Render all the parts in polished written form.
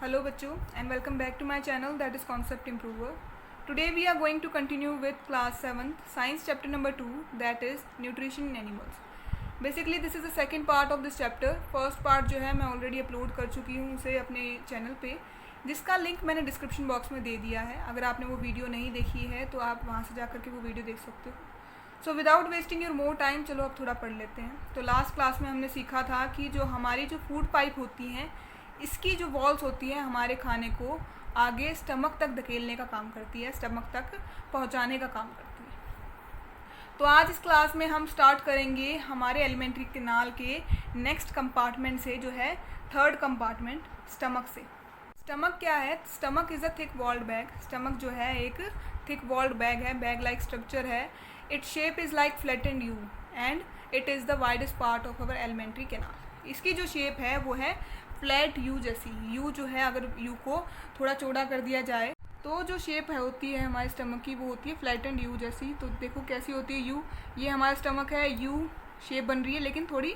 Hello बच्चों and welcome back to my channel that is Concept Improver. Today we are going to continue with class 7th science chapter number 2 that is nutrition in animals. Basically this is the second part of this chapter. First part जो है मैं already upload कर चुकी हूँ उसे अपने channel पे, जिसका लिंक मैंने डिस्क्रिप्शन बॉक्स में दे दिया है. अगर आपने वो वीडियो नहीं देखी है तो आप वहाँ से जा कर के वो वीडियो देख सकते हो. So without wasting your more time चलो अब थोड़ा पढ़ लेते हैं. तो लास्ट क्लास में हमने सीखा था कि जो हमारी जो फूड पाइप होती हैं इसकी जो वॉल्स होती हैं हमारे खाने को आगे स्टमक तक धकेलने का काम करती है, स्टमक तक पहुंचाने का काम करती है. तो आज इस क्लास में हम स्टार्ट करेंगे हमारे एलिमेंट्री कैनाल के नेक्स्ट कंपार्टमेंट से, जो है थर्ड कंपार्टमेंट स्टमक से. स्टमक क्या है? Stomach is a thick walled bag. Stomach जो है एक थिक वॉल्ड बैग है, बैग लाइक स्ट्रक्चर है. Its shape is like flattened U and it is the widest part of our alimentary canal. इसकी जो शेप है वो है फ्लैट यू जैसी. यू जो है अगर यू को थोड़ा चौड़ा कर दिया जाए तो जो शेप है होती है हमारे स्टमक की वो होती है फ्लैटेंड यू जैसी. तो देखो कैसी होती है यू. ये हमारा स्टमक है, यू शेप बन रही है लेकिन थोड़ी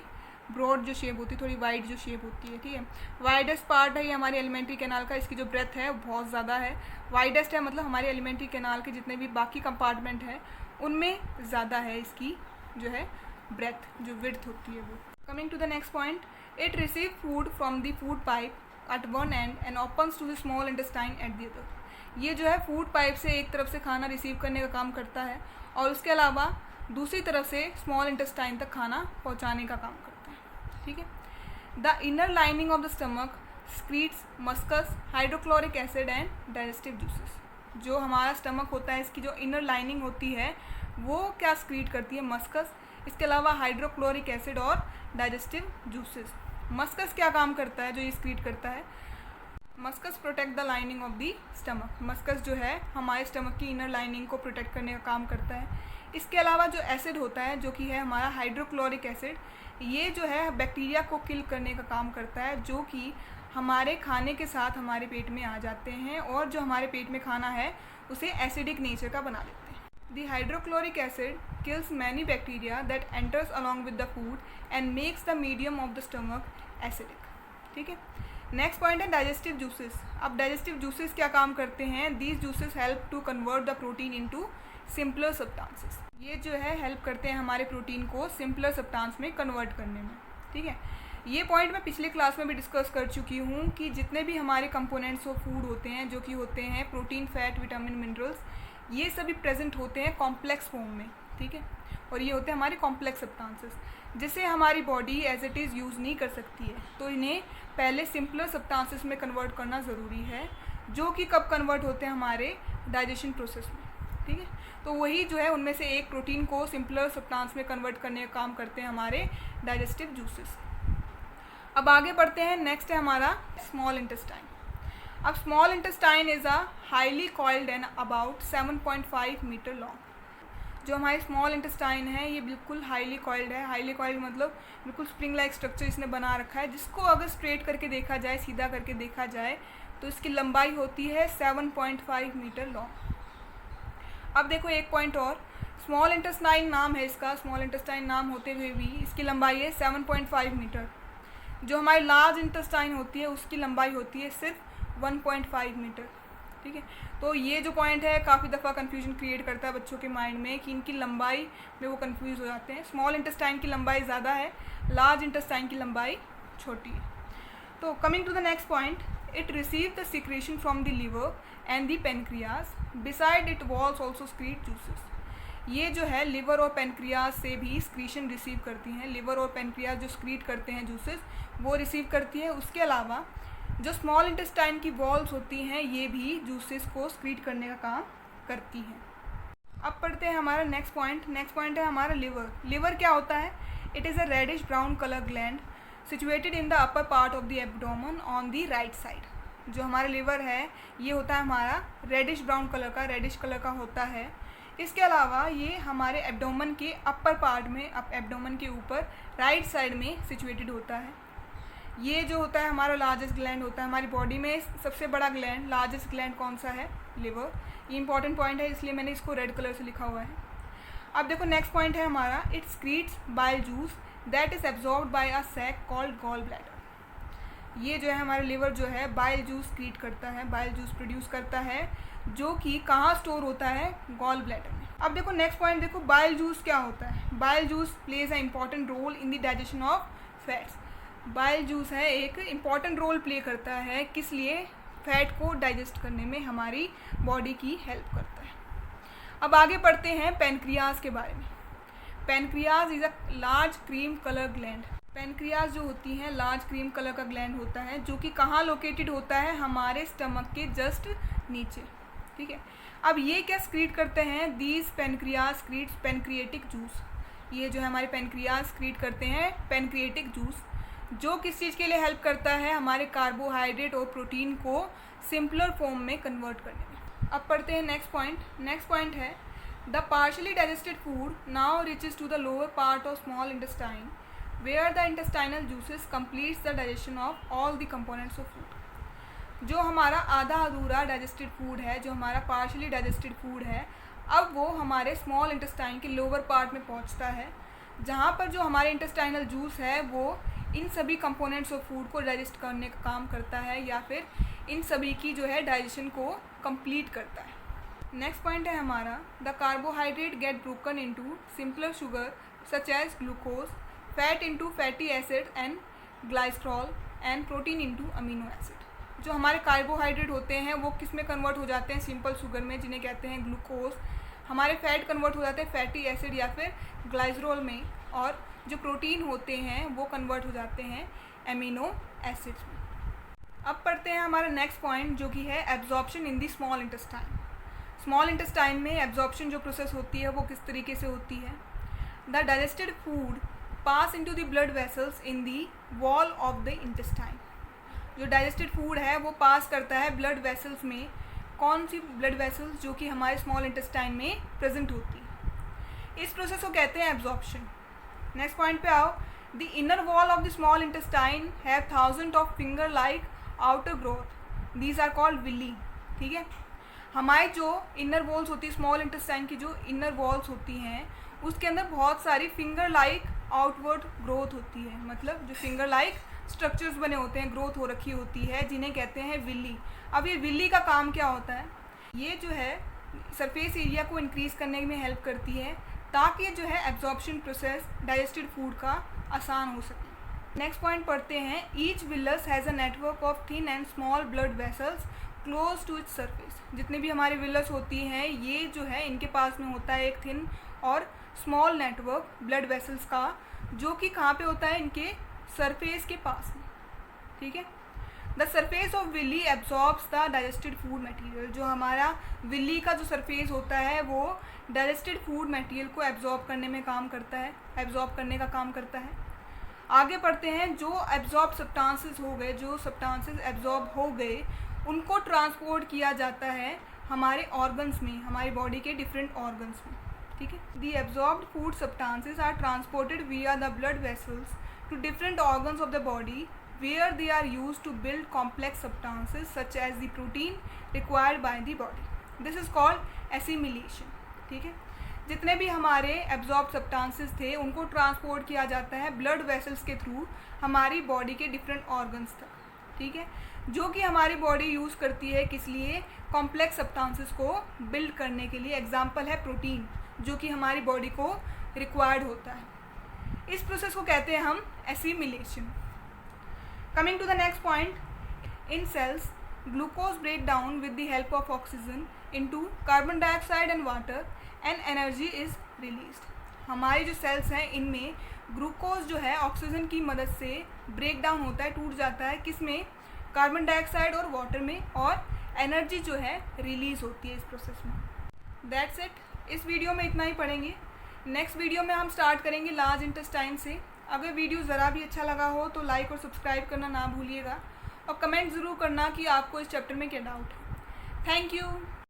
ब्रॉड जो शेप होती है, थोड़ी वाइड जो शेप होती है. ठीक है, वाइडेस्ट पार्ट है ये हमारे एलिमेंट्री कैनाल का. इसकी जो ब्रेथ है वो बहुत ज़्यादा है. वाइडेस्ट है मतलब हमारे एलिमेंट्री कैनाल के जितने भी बाकी कंपार्टमेंट है उनमें ज़्यादा है इसकी जो है ब्रेथ, जो विड्थ होती है वो. Coming to the next point, it receive food from the food pipe at one end and opens to the small intestine at the other. ये जो है फूड पाइप से एक तरफ से खाना रिसीव करने का काम करता है और उसके अलावा दूसरी तरफ से स्मॉल इंटेस्टाइन तक खाना पहुंचाने का काम करता है. ठीक है. The inner lining of the stomach secretes mucus, hydrochloric acid and digestive juices. जो हमारा स्टमक होता है इसकी जो इनर लाइनिंग होती है वो क्या स्क्रीट करती है? मस्कस. इसके अलावा हाइड्रोक्लोरिक एसिड और डाइजेस्टिव जूसेस. मस्कस क्या काम करता है जो ये स्क्रीट करता है? Mucus protect the lining of the stomach. Mucus जो है हमारे स्टमक की इनर लाइनिंग को प्रोटेक्ट करने का काम करता है. इसके अलावा जो एसिड होता है जो कि है हमारा हाइड्रोक्लोरिक एसिड, ये जो है बैक्टीरिया को किल करने का काम करता है जो कि हमारे खाने के साथ हमारे पेट में आ जाते हैं और जो हमारे पेट में खाना है उसे एसिडिक नेचर का बना देते हैं. The hydrochloric acid kills many bacteria that enters along with the food and makes the medium of the stomach acidic. ठीक है. नेक्स्ट पॉइंट है डाइजेस्टिव जूसेस. अब डाइजेस्टिव जूसेस क्या काम करते हैं? These juices help to convert the protein into simpler substances. ये जो है हेल्प करते हैं हमारे प्रोटीन को सिंपलर सब्सटेंस में कन्वर्ट करने में. ठीक है. ये पॉइंट मैं पिछले क्लास में भी डिस्कस कर चुकी हूँ कि जितने भी हमारे कंपोनेंट्स ऑफ फूड होते हैं जो कि होते हैं प्रोटीन, फैट, विटामिन, मिनरल्स, ये सभी प्रेजेंट होते हैं कॉम्प्लेक्स फॉर्म में. ठीक है. और ये होते हैं हमारे कॉम्प्लेक्स सब्सटेंसेस जिसे हमारी body as it is use नहीं कर सकती है. तो इन्हें पहले सिंपलर सब्सटेंसेस में कन्वर्ट करना ज़रूरी है, जो कि कब कन्वर्ट होते हैं? हमारे डाइजेशन प्रोसेस में. ठीक है. तो वही जो है उनमें से एक प्रोटीन को सिंपलर सब्सटेंस में कन्वर्ट करने का काम करते हैं हमारे डाइजेस्टिव जूसेस. अब आगे बढ़ते हैं. नेक्स्ट है हमारा स्मॉल इंटेस्टाइन. अब small intestine is a highly coiled and about 7.5 metre long. जो हमारी स्मॉल इंटेस्टाइन है ये बिल्कुल हाईली कॉइल्ड है. हाईली कॉइल्ड मतलब बिल्कुल स्प्रिंग लाइक स्ट्रक्चर इसने बना रखा है, जिसको अगर स्ट्रेट करके देखा जाए, सीधा करके देखा जाए, तो इसकी लंबाई होती है 7.5 मीटर लॉन्ग. अब देखो एक पॉइंट और, स्मॉल इंटेस्टाइन नाम है इसका. स्मॉल इंटेस्टाइन नाम होते हुए भी इसकी लंबाई है 7.5 मीटर. जो हमारी लार्ज इंटेस्टाइन होती है उसकी लंबाई होती है सिर्फ 1.5 मीटर. ठीक है. तो ये जो पॉइंट है काफ़ी दफ़ा कन्फ्यूजन क्रिएट करता है बच्चों के माइंड में कि इनकी लंबाई में वो कन्फ्यूज़ हो जाते हैं. स्मॉल इंटेस्टाइन की लंबाई ज़्यादा है, लार्ज इंटेस्टाइन की लंबाई छोटी है. तो coming to the next point, it receive the secretion from the liver and the pancreas. Beside it walls also secrete juices. ये जो है लिवर और पेनक्रियाज से भी स्क्रीशन रिसीव करती हैं. लिवर और पेनक्रियाज जो स्क्रीट करते हैं जूसेस वो रिसीव करती है. उसके अलावा जो स्मॉल इंटेस्टाइन की वॉल्स होती हैं ये भी जूसेस को स्क्रीट करने का काम करती हैं. अब पढ़ते हैं हमारा नेक्स्ट पॉइंट. नेक्स्ट पॉइंट है हमारा लिवर. लिवर क्या होता है? It is a reddish brown colour gland situated in the upper part of the abdomen on the right side. जो हमारा लिवर है ये होता है हमारा रेडिश ब्राउन कलर का, रेडिश कलर का होता है. इसके अलावा ये हमारे एब्डोमेन के अपर पार्ट में, एब्डोमेन के ऊपर राइट साइड में सिचुएटेड होता है. ये जो होता है हमारा लार्जेस्ट ग्लैंड होता है. हमारी बॉडी में सबसे बड़ा ग्लैंड, लार्जेस्ट ग्लैंड कौन सा है? लिवर. ये इंपॉर्टेंट पॉइंट है इसलिए मैंने इसको रेड कलर से लिखा हुआ है. अब देखो नेक्स्ट पॉइंट है हमारा, it secretes bile juice that is absorbed by a sac called gall bladder. ये जो है हमारा लिवर जो है बाइल जूस क्रिएट करता है, बाइल जूस प्रोड्यूस करता है, जो कि कहाँ स्टोर होता है, गॉल ब्लैडर में। अब देखो नेक्स्ट पॉइंट देखो, बाइल जूस क्या होता है। Bile juice plays a important role in the digestion of fats. Bile juice है एक इम्पॉर्टेंट रोल प्ले करता है, किस लिए, फैट को डाइजेस्ट करने में हमारी बॉडी की हेल्प करता है। अब आगे पढ़ते हैं पैनक्रियाज के बारे में। Pancreas is a large cream colour gland. Pancreas जो होती हैं लार्ज क्रीम कलर का ग्लैंड होता है, जो कि कहाँ लोकेटेड होता है, हमारे स्टमक के जस्ट नीचे, ठीक है। अब ये क्या स्क्रीट करते हैं, दीज पैनक्रियाज स्क्रीट्स पैनक्रिएटिक जूस। ये जो है हमारे पैनक्रियाज स्क्रीट करते हैं पैनक्रिएटिक जूस, जो किस चीज़ के लिए हेल्प करता है, हमारे कार्बोहाइड्रेट और प्रोटीन को सिंपलर फॉर्म में कन्वर्ट करने में। अब पढ़ते हैं नेक्स्ट पॉइंट। नेक्स्ट पॉइंट है the partially digested food now reaches to the lower part of small intestine where the intestinal juices completes the digestion of all the components of food. जो हमारा आधा अधूरा डाइजेस्टेड फूड है, जो हमारा partially digested food है, अब वो हमारे स्मॉल इंटेस्टाइन के लोअर पार्ट में पहुंचता है, जहाँ पर जो हमारे इंटेस्टाइनल जूस है वो इन सभी कंपोनेंट्स ऑफ फूड को डाइजेस्ट करने का काम करता है, या फिर इन सभी की जो है डाइजेशन को कंप्लीट करता है। नेक्स्ट पॉइंट है हमारा the carbohydrate get broken into simpler sugar such as glucose, fat into fatty acid and glycerol and protein into amino acid. जो हमारे कार्बोहाइड्रेट होते हैं वो किस में कन्वर्ट हो जाते हैं, सिंपल शुगर में, जिन्हें कहते हैं ग्लूकोज। हमारे फैट कन्वर्ट हो जाते हैं फैटी एसिड या फिर ग्लाइसरोल में, और जो प्रोटीन होते हैं वो कन्वर्ट हो जाते हैं एमिनो एसिड्स में। अब पढ़ते हैं हमारा नेक्स्ट पॉइंट, जो कि है absorption in the small intestine. Small intestine में एब्जॉर्प्शन जो प्रोसेस होती है वो किस तरीके से होती है। The digested food pass into the blood vessels in the wall of the intestine. जो डाइजेस्टेड फूड है वो पास करता है ब्लड वेसल्स में। कौन सी ब्लड वेसल्स, जो कि हमारे स्मॉल इंटेस्टाइन में प्रेजेंट होती है। इस प्रोसेस को कहते हैं एब्जॉर्प्शन। नेक्स्ट पॉइंट पे आओ। The inner wall of the small intestine have thousand of finger like outer growth, these are called villi, ठीक है। हमारे जो इनर वॉल्स होती है, स्मॉल इंटेस्टाइन की जो इनर वॉल्स होती हैं, उसके अंदर बहुत सारी फिंगर लाइक आउटवर्ड ग्रोथ होती है, मतलब जो फिंगर लाइक स्ट्रक्चर्स बने होते हैं, ग्रोथ हो रखी होती है, जिन्हें कहते हैं विली। अब ये विली का काम क्या होता है, ये जो है सरफेस एरिया को इंक्रीज़ करने में हेल्प करती है, ताकि जो है एब्जॉर्प्शन प्रोसेस डाइजेस्टेड फूड का आसान हो सके। नेक्स्ट पॉइंट पढ़ते हैं। Each villus has a network of thin and small blood vessels close to its surface. जितने भी हमारे विलस होती हैं, ये जो है इनके पास में होता है एक थिन और स्मॉल नेटवर्क ब्लड वेसल्स का, जो कि कहाँ पे होता है, इनके सरफेस के पास में, ठीक है। The surface of villi absorbs the digested food material. जो हमारा विली का जो सरफेस होता है वो डाइजेस्टेड फूड मटेरियल को एब्जॉर्ब करने में काम करता है, एब्जॉर्ब करने का काम करता है। आगे पढ़ते हैं। जो एब्जॉर्ब सब्सटेंसेस हो गए, जो सब्सटेंसेस एब्जॉर्ब हो गए, उनको ट्रांसपोर्ट किया जाता है हमारे ऑर्गन्स में, हमारी बॉडी के डिफरेंट ऑर्गन्स में, ठीक है। The absorbed food substances are transported via the blood vessels to different organs of the body where they are used to build complex substances such as the protein required by the body. This is called assimilation, ठीक है। जितने भी हमारे absorb substances थे उनको transport किया जाता है ब्लड वेसल्स के थ्रू हमारी बॉडी के डिफरेंट ऑर्गन्स तक, ठीक है, जो कि हमारी बॉडी यूज़ करती है किस लिए, कॉम्प्लेक्स सब्सटेंसेस को बिल्ड करने के लिए। एग्जाम्पल है प्रोटीन, जो कि हमारी बॉडी को रिक्वायर्ड होता है। इस प्रोसेस को कहते हैं हम assimilation. Coming to the next point, in cells, glucose break down with the help of oxygen into carbon dioxide and water, and energy is released. हमारी जो सेल्स हैं इनमें ग्लूकोज जो है ऑक्सीजन की मदद से ब्रेक डाउन होता है, टूट जाता है, किस में, कार्बन डाइऑक्साइड और वाटर में, और एनर्जी जो है रिलीज होती है इस प्रोसेस में। That's it. इस वीडियो में इतना ही पढ़ेंगे। नेक्स्ट वीडियो में हम स्टार्ट करेंगे लार्ज इंटेस्टाइन से। अगर वीडियो ज़रा भी अच्छा लगा हो तो लाइक और सब्सक्राइब करना ना भूलिएगा, और कमेंट ज़रूर करना कि आपको इस चैप्टर में क्या डाउट है। Thank you.